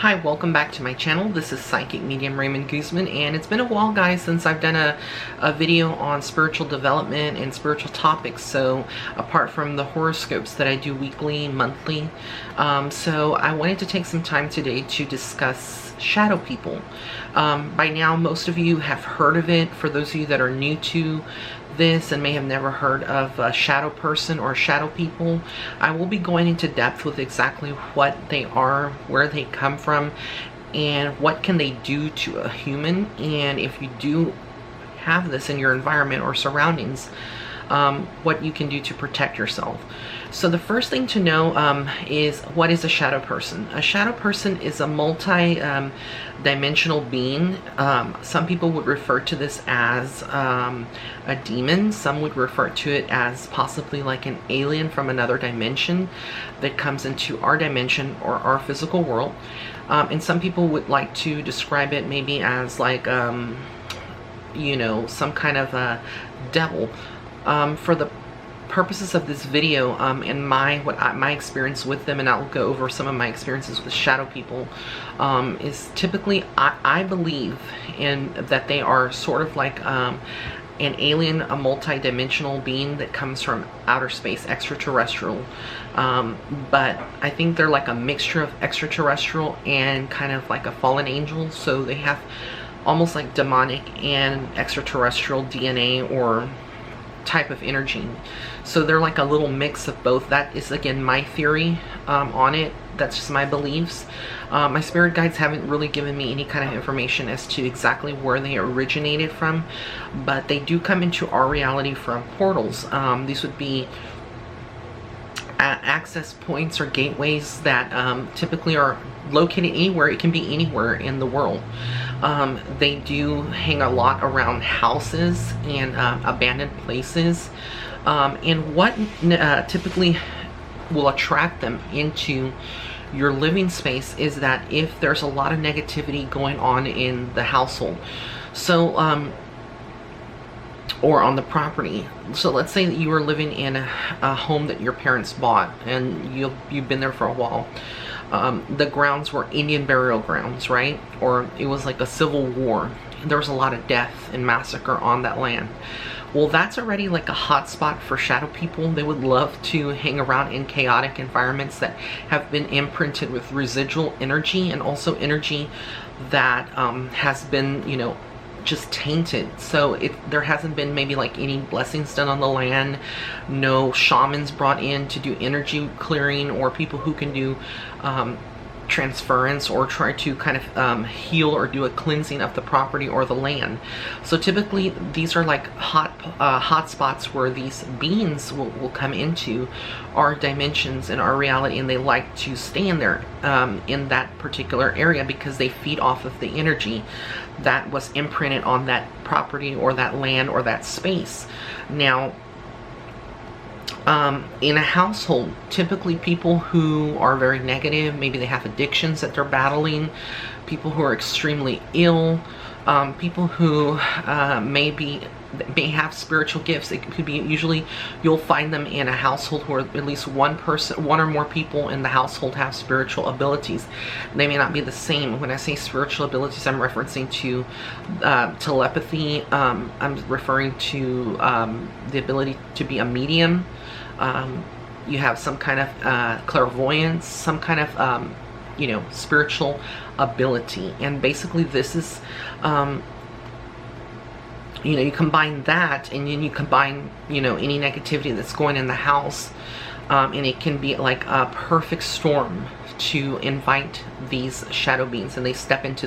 Hi, welcome back to my channel. This is Psychic Medium Raymond Guzman, and it's been a while, guys, since I've done a video on spiritual development and spiritual topics. So apart from the horoscopes that I do weekly, monthly, so I wanted to take some time today to discuss shadow people. By now, most of you have heard of it. For those of you that are new to this and may have never heard of a shadow person or shadow people, I will be going into depth with exactly what they are, where they come from, and what can they do to a human. And if you do have this in your environment or surroundings, what you can do to protect yourself. So the first thing to know is, what is a shadow person? A shadow person is a multi-dimensional being. Some people would refer to this as a demon. Some would refer to it as possibly like an alien from another dimension that comes into our dimension or our physical world. And some people would like to describe it maybe as like, you know, some kind of a devil. For the purposes of this video, and my experience with them, and I'll go over some of my experiences with shadow people, is typically I believe in that they are sort of like an alien, a multi-dimensional being that comes from outer space, extraterrestrial. But I think they're like a mixture of extraterrestrial and kind of like a fallen angel. So they have almost like demonic and extraterrestrial DNA or type of energy. So they're like a little mix of both. That is, again, my theory on it. That's just my beliefs. My spirit guides haven't really given me any kind of information as to exactly where they originated from, but they do come into our reality from portals. These would be access points or gateways that typically are located anywhere. It can be anywhere in the world. They do hang a lot around houses and abandoned places. And what typically will attract them into your living space is that if there's a lot of negativity going on in the household, so or on the property. So let's say that you were living in a home that your parents bought and you've been there for a while. The grounds were Indian burial grounds, right? Or it was like a civil war. There was a lot of death and massacre on that land. Well, that's already like a hot spot for shadow people. They would love to hang around in chaotic environments that have been imprinted with residual energy, and also energy that has been, you know, just tainted. So there hasn't been maybe like any blessings done on the land, no shamans brought in to do energy clearing, or people who can do transference or try to kind of heal or do a cleansing of the property or the land. So typically these are like hot spots where these beings will come into our dimensions and our reality, and they like to stay in there in that particular area because they feed off of the energy that was imprinted on that property or that land or that space. Now, in a household, typically people who are very negative, maybe they have addictions that they're battling, people who are extremely ill, people who may have spiritual gifts. It could be, usually you'll find them in a household where at least one or more people in the household have spiritual abilities. They may not be the same. When I say spiritual abilities, I'm referencing to telepathy. I'm referring to the ability to be a medium. You have some kind of clairvoyance, some kind of you know, spiritual ability. And basically this is you know, you combine that, and then you combine, you know, any negativity that's going in the house, and it can be like a perfect storm to invite these shadow beings, and they step into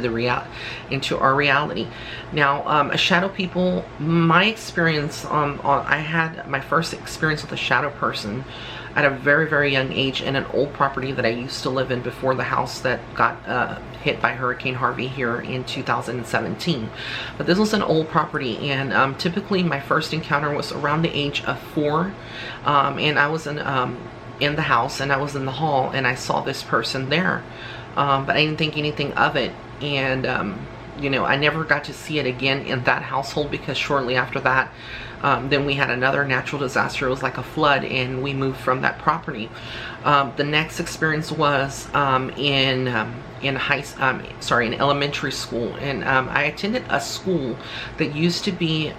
into our reality. Now, a shadow people, my experience I had my first experience with a shadow person at a very, very young age in an old property that I used to live in before the house that got hit by Hurricane Harvey here in 2017. But this was an old property, and typically my first encounter was around the age of 4, and I was in the house, and I was in the hall, and I saw this person there, but I didn't think anything of it. And you know, I never got to see it again in that household, because shortly after that Then we had another natural disaster. It was like a flood, and we moved from that property. The next experience was in elementary school, and I attended a school that used to be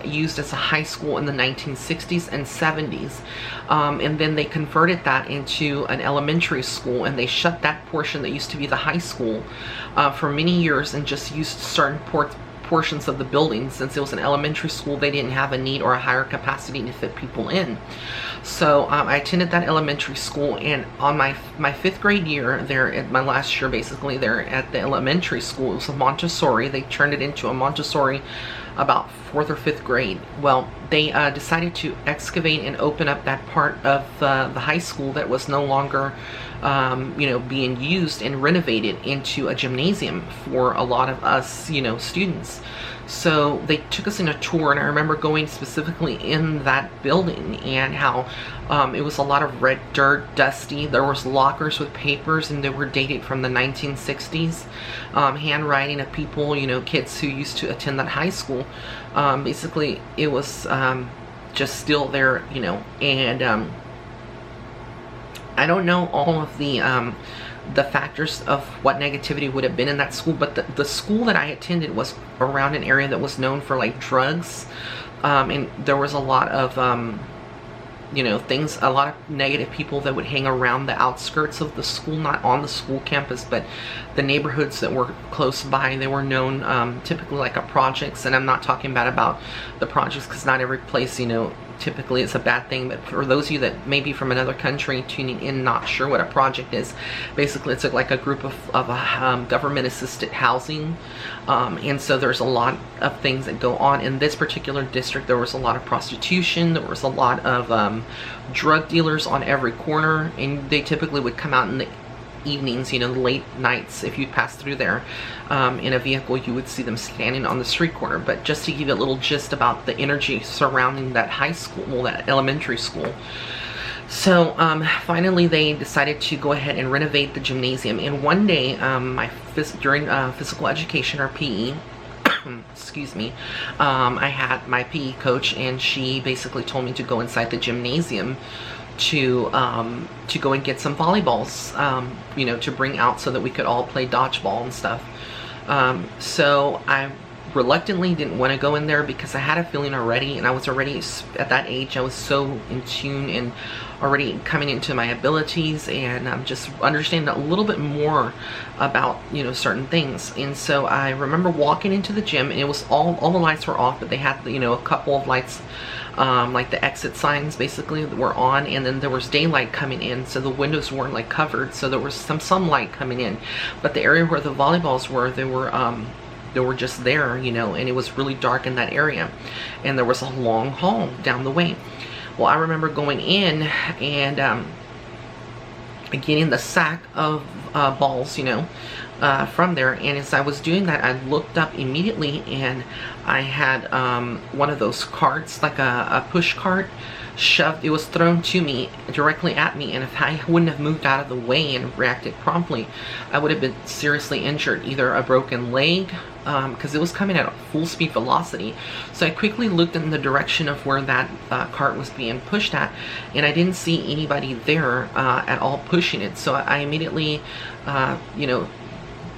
used as a high school in the 1960s and 70s, and then they converted that into an elementary school, and they shut that portion that used to be the high school for many years and just used certain portions of the building. Since it was an elementary school, they didn't have a need or a higher capacity to fit people in. So I attended that elementary school, and on my 5th grade year there, at my last year basically there at the elementary school, it was a Montessori. They turned it into a Montessori about 4th or 5th grade. Well, they decided to excavate and open up that part of the high school that was no longer being used, and renovated into a gymnasium for a lot of us, students. So they took us in a tour, and I remember going specifically in that building, and how it was a lot of red dirt, dusty. There was lockers with papers, and they were dated from the 1960s. Handwriting of people, kids who used to attend that high school. Basically, it was just still there, and I don't know all of the factors of what negativity would have been in that school, but the school that I attended was around an area that was known for like drugs, and there was a lot of a lot of negative people that would hang around the outskirts of the school, not on the school campus, but the neighborhoods that were close by. They were known typically like a projects, and I'm not talking bad about the projects, because not every place, typically it's a bad thing, but for those of you that may be from another country tuning in, not sure what a project is, basically it's like a group of government assisted housing, and so there's a lot of things that go on in this particular district. There was a lot of prostitution, there was a lot of drug dealers on every corner, and they typically would come out in the evenings, late nights. If you pass through there in a vehicle, you would see them standing on the street corner. But just to give you a little gist about the energy surrounding that high school, well, that elementary school. So finally they decided to go ahead and renovate the gymnasium, and one day during physical education, or PE, excuse me, I had my PE coach, and she basically told me to go inside the gymnasium to go and get some volleyballs, to bring out so that we could all play dodgeball and stuff. So I reluctantly didn't want to go in there, because I had a feeling already, and I was already at that age, I was so in tune and already coming into my abilities, and just understanding a little bit more about certain things. And so I remember walking into the gym, and it was all the lights were off, but they had a couple of lights, like the exit signs basically, that were on, and then there was daylight coming in, so the windows weren't like covered, so there was some sunlight coming in. But the area where the volleyballs were, they were just there, and it was really dark in that area, and there was a long hall down the way. Well, I remember going in and getting the sack of balls, from there, and as I was doing that, I looked up immediately, and I had one of those carts, like a push cart, shoved. It was thrown to me, directly at me, and if I wouldn't have moved out of the way and reacted promptly, I would have been seriously injured, either a broken leg, because it was coming at a full speed velocity. So I quickly looked in the direction of where that cart was being pushed at, and I didn't see anybody there at all pushing it. So I immediately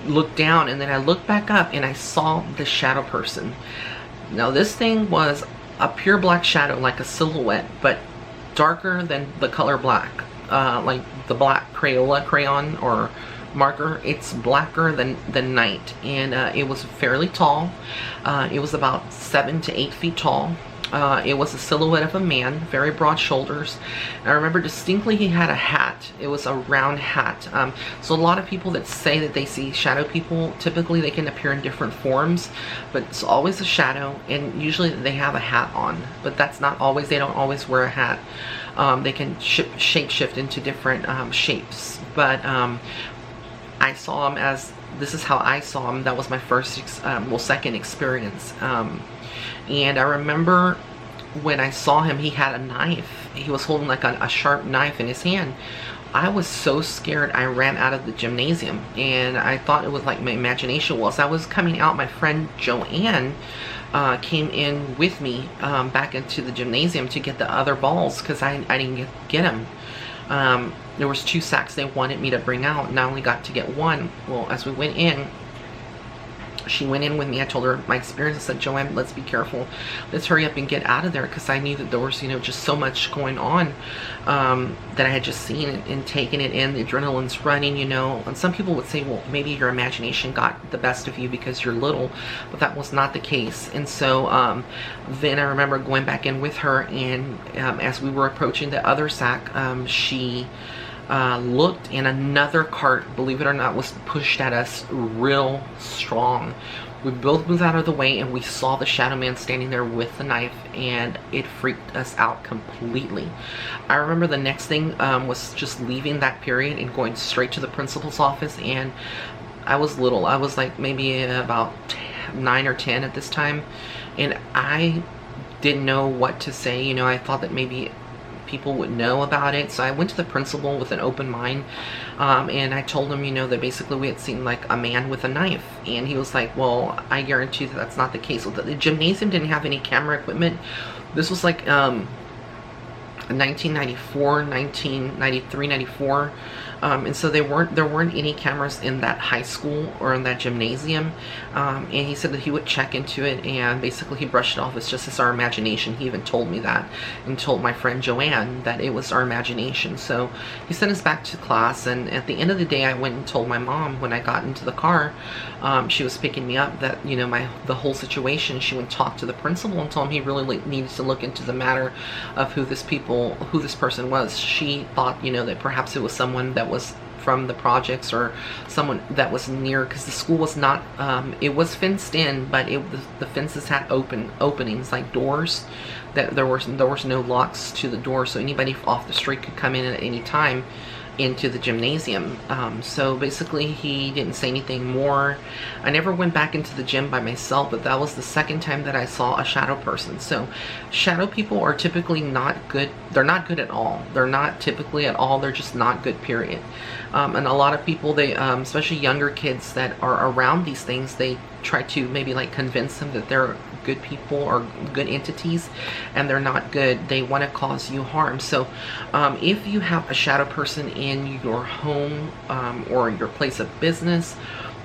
looked down, and then I looked back up, and I saw the shadow person. Now this thing was a pure black shadow, like a silhouette, but darker than the color black, like the black Crayola crayon or marker. It's blacker than night, and it was fairly tall. It was about 7 to 8 feet tall. It was a silhouette of a man, very broad shoulders. I remember distinctly he had a hat. It was a round hat. So a lot of people that say that they see shadow people, typically they can appear in different forms, but it's always a shadow, and usually they have a hat on. But that's not always, they don't always wear a hat. They can shape shift into different shapes. But I saw him as, this is how I saw him. That was my first, second experience. And I remember when I saw him, he had a knife. He was holding like a sharp knife in his hand. I was so scared I ran out of the gymnasium, and I thought it was like my imagination. Well, as I was coming out, my friend Joanne came in with me back into the gymnasium to get the other balls because I didn't get them. There was 2 sacks they wanted me to bring out, and I only got to get 1. Well, as we went in, she went in with me. I told her my experience. I said, Joanne, let's be careful. Let's hurry up and get out of there, because I knew that there was, just so much going on that I had just seen and taken it in. The adrenaline's running, And some people would say, well, maybe your imagination got the best of you because you're little, but that was not the case. And so then I remember going back in with her, and as we were approaching the other sack, she looked, and another cart, believe it or not, was pushed at us real strong. We both moved out of the way, and we saw the shadow man standing there with the knife, and it freaked us out completely. I remember the next thing was just leaving that period and going straight to the principal's office, and I was little. I was like maybe about 9 or 10 at this time, and I didn't know what to say. I thought that maybe people would know about it. So I went to the principal with an open mind, and I told him, that basically we had seen like a man with a knife, and he was like, well, I guarantee that that's not the case. Well, the gymnasium didn't have any camera equipment. This was like 1994, 1993, 94. And so there weren't any cameras in that high school or in that gymnasium. And he said that he would check into it, and basically he brushed it off as just as our imagination. He even told me that, and told my friend Joanne that it was our imagination. So he sent us back to class, and at the end of the day, I went and told my mom when I got into the car. She was picking me up, that the whole situation. She went and talked to the principal and told him he really needed to look into the matter of who this person was. She thought that perhaps it was someone that was from the projects, or someone that was near, because the school was not it was fenced in, but the fences had openings like doors, that there was no locks to the door, so anybody off the street could come in at any time into the gymnasium. So basically he didn't say anything more. I never went back into the gym by myself, but that was the second time that I saw a shadow person. So shadow people are typically not good. They're not good at all. They're not typically at all. They're just not good, period. And a lot of people, they especially younger kids that are around these things, they try to maybe like convince them that they're good people or good entities, and they're not good. They want to cause you harm. So if you have a shadow person in your home or your place of business,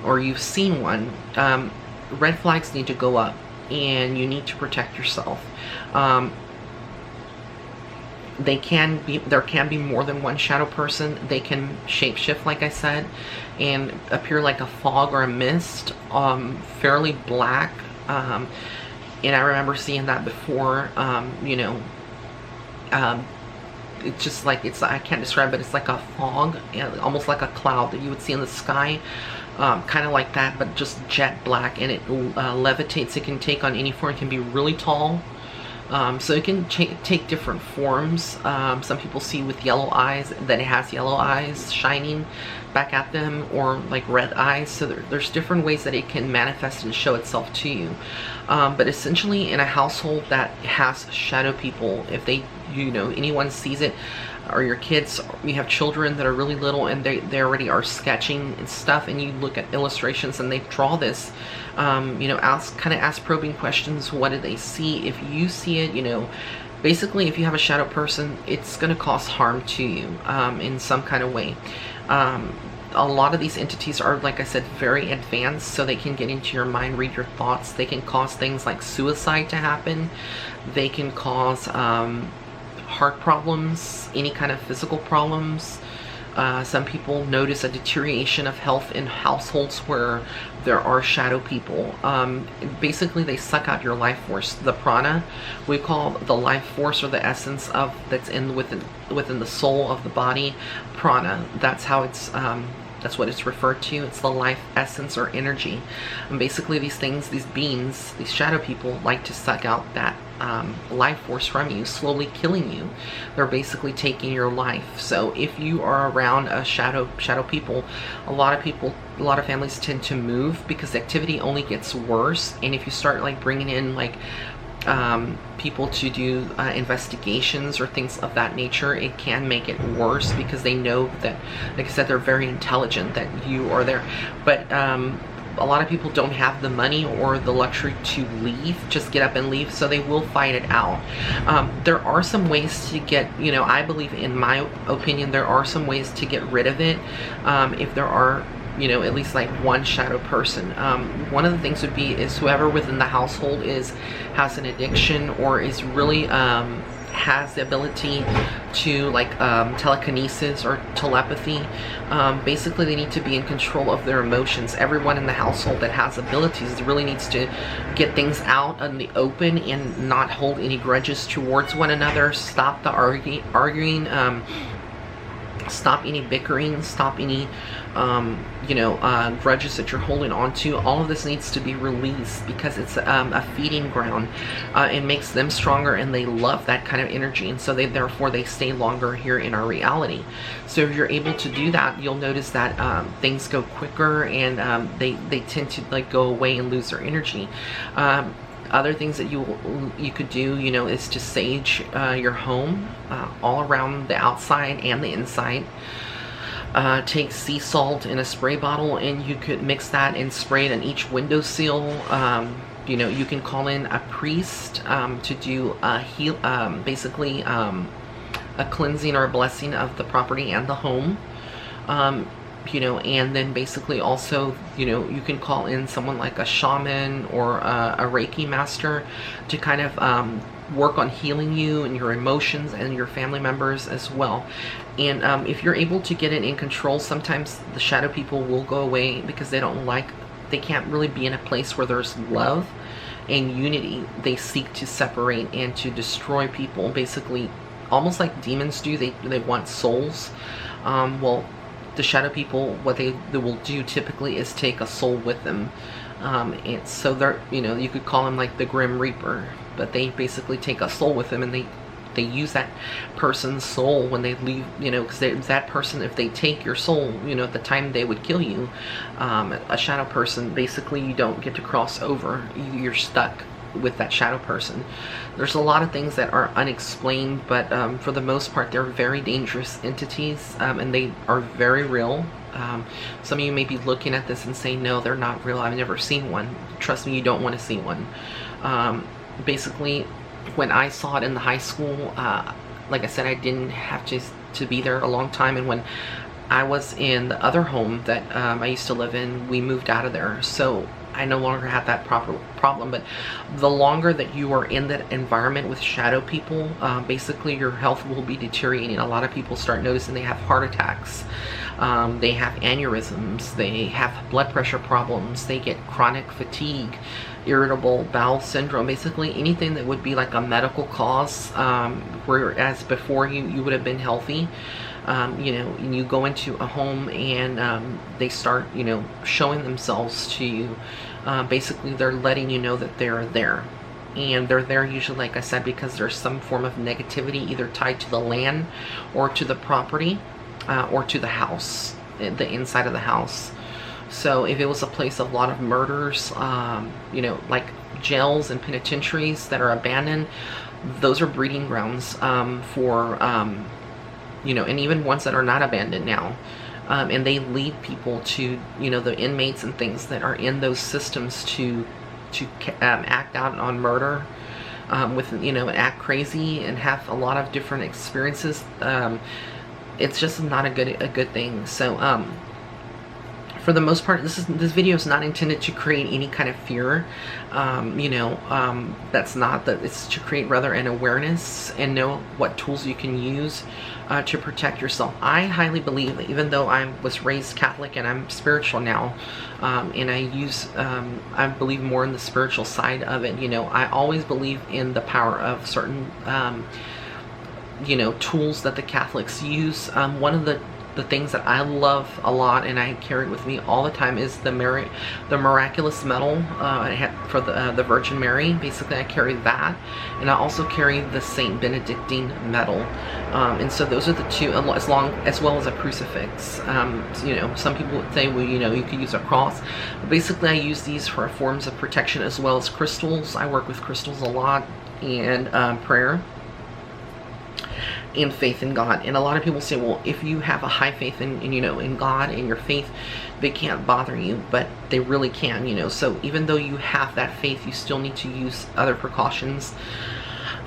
or you've seen one, red flags need to go up, and you need to protect yourself. There can be more than one shadow person. They can shapeshift, like I said, and appear like a fog or a mist, fairly black. And I remember seeing that before. It's just like, I can't describe it. It's like a fog, almost like a cloud that you would see in the sky. Kind of like that, but just jet black, and it levitates. It can take on any form. It can be really tall. So it can take different forms. Some people see with yellow eyes, that it has yellow eyes shining back at them, or like red eyes. So there's different ways that it can manifest and show itself to you. But essentially, in a household that has shadow people, if anyone sees it, or your kids, you have children that are really little, and they already are sketching and stuff, and you look at illustrations and they draw this, ask probing questions. What did they see? If you see it, basically, if you have a shadow person, it's going to cause harm to you in some kind of way. A lot of these entities are, like I said, very advanced, so they can get into your mind, read your thoughts. They can cause things like suicide to happen. They can cause heart problems, any kind of physical problems. Some people notice a deterioration of health in households where there are shadow people. Basically, they suck out your life force. The prana, we call the life force, or the essence of that's within the soul of the body. Prana. That's how it's. That's what it's referred to. It's the life essence or energy. And basically, these things, these beings, these shadow people, like to suck out that life force from you, slowly killing you. They're basically taking your life. So if you are around a shadow people, a lot of families tend to move, because the activity only gets worse. And if you start like bringing in like people to do investigations or things of that nature, it can make it worse because they know that, like I said, they're very intelligent, that you are there. But a lot of people don't have the money or the luxury to leave, just get up and leave, so they will fight it out. There are some ways to get, you know, I believe, in my opinion, there are some ways to get rid of it. If there are, you know, at least like one shadow person. One of the things would be is whoever within the household has an addiction or is really has the ability to, like, telekinesis or telepathy. Basically, they need to be in control of their emotions. Everyone in the household that has abilities really needs to get things out in the open and not hold any grudges towards one another. Stop the arguing. Stop any bickering, stop any, you know, grudges that you're holding on to. All of this needs to be released because it's a feeding ground. It makes them stronger, and they love that kind of energy, and so therefore they stay longer here in our reality. So if you're able to do that, you'll notice that things go quicker, and they tend to, like, go away and lose their energy. Other things that you could do, you know, is to sage your home all around the outside and the inside. Take sea salt in a spray bottle, and you could mix that and spray it on each windowsill. You know, you can call in a priest to do basically a cleansing or a blessing of the property and the home. You know, and then basically also, you know, you can call in someone like a shaman or a Reiki master to kind of work on healing you and your emotions and your family members as well. And if you're able to get it in control, sometimes the shadow people will go away because they can't really be in a place where there's love and unity. They seek to separate and to destroy people, basically, almost like demons do. They want souls. Well, the shadow people, what they will do typically is take a soul with them. And so they're, you know, you could call them like the Grim Reaper, but they basically take a soul with them, and they use that person's soul when they leave, you know, because that person, if they take your soul, you know, at the time they would kill you, a shadow person, basically you don't get to cross over. You're stuck with that shadow person. There's a lot of things that are unexplained, but for the most part, they're very dangerous entities, and they are very real. Some of you may be looking at this and saying, no, they're not real, I've never seen one. Trust me, you don't want to see one. Basically, when I saw it in the high school, like I said, I didn't have to be there a long time, and when I was in the other home that I used to live in, we moved out of there, so I no longer have that problem. But the longer that you are in that environment with shadow people, basically your health will be deteriorating. A lot of people start noticing they have heart attacks, they have aneurysms, they have blood pressure problems, they get chronic fatigue, irritable bowel syndrome, basically anything that would be like a medical cause, whereas before you would have been healthy. You know, and you go into a home and they start, you know, showing themselves to you. Basically, they're letting you know that they're there. And they're there usually, like I said, because there's some form of negativity either tied to the land or to the property or to the house, the inside of the house. So if it was a place of a lot of murders, you know, like jails and penitentiaries that are abandoned, those are breeding grounds for you know, and even ones that are not abandoned now. And they lead people to, you know, the inmates and things that are in those systems to act out on murder, with, you know, act crazy and have a lot of different experiences. It's just not a good thing. So for the most part, this video is not intended to create any kind of fear. You know, that's not that. It's to create rather an awareness and know what tools you can use to protect yourself. I highly believe that, even though I was raised Catholic and I'm spiritual now, and I believe more in the spiritual side of it. You know, I always believe in the power of certain you know, tools that the Catholics use. One of the the things that I love a lot and I carry with me all the time is the miraculous medal I have for the Virgin Mary. Basically, I carry that, and I also carry the Saint Benedictine medal. And so those are the two, as well as a crucifix. You know, some people would say, well, you know, you could use a cross. But basically, I use these for forms of protection as well as crystals. I work with crystals a lot, and prayer and faith in God. And a lot of people say, well, if you have a high faith in you know, in God and your faith, they can't bother you, but they really can, you know. So even though you have that faith, you still need to use other precautions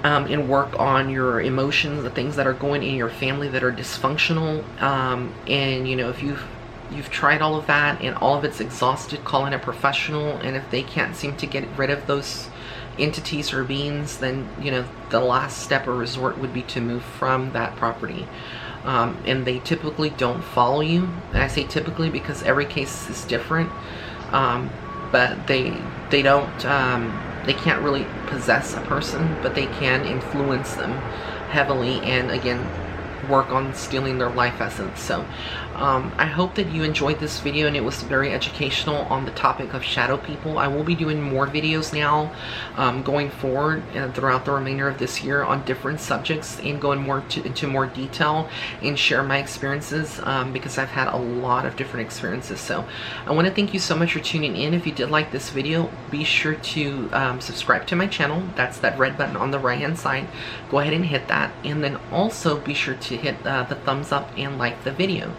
and work on your emotions, the things that are going in your family that are dysfunctional. And you know, if you've tried all of that and all of it's exhausted, call in a professional. And if they can't seem to get rid of those entities or beings, then you know, the last step or resort would be to move from that property. And they typically don't follow you, and I say typically because every case is different. But they don't they can't really possess a person, but they can influence them heavily, and again, work on stealing their life essence. So I hope that you enjoyed this video and it was very educational on the topic of shadow people. I will be doing more videos now going forward throughout the remainder of this year on different subjects and going more into more detail and share my experiences because I've had a lot of different experiences. So I want to thank you so much for tuning in. If you did like this video, be sure to subscribe to my channel. That's that red button on the right hand side. Go ahead and hit that, and then also be sure to hit the thumbs up and like the video.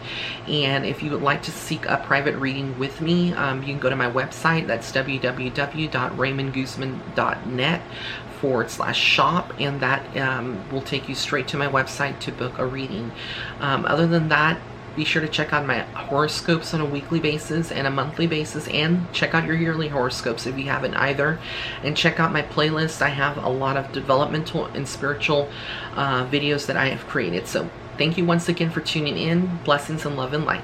And if you would like to seek a private reading with me, you can go to my website. That's www.raymondguzman.net/shop, and that will take you straight to my website to book a reading. Other than that, be sure to check out my horoscopes on a weekly basis and a monthly basis, and check out your yearly horoscopes if you haven't either. And check out my playlist. I have a lot of developmental and spiritual videos that I have created. So thank you once again for tuning in. Blessings and love and light.